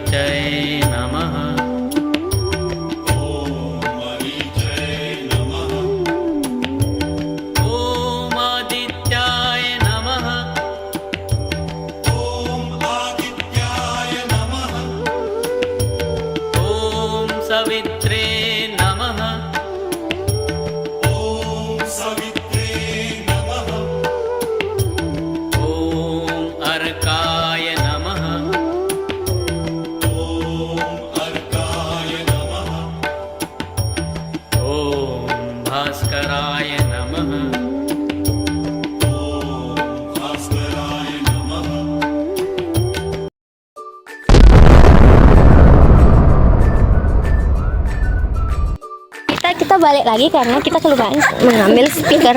मरीचय नमः। ॐ आदित्याय नमः। ॐ सवित्रे नमः। ॐ अर्काय नमः। ॐ भास्कराय नमः। Kita balik lagi karena kita kelupaan mengambil speaker.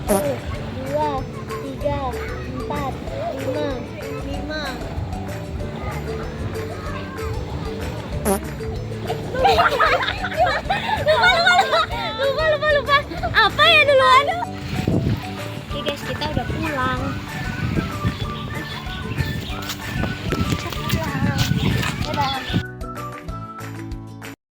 Satu, dua, tiga, empat, lima. Lupa. Apa ya duluan? Oke guys, kita udah pulang.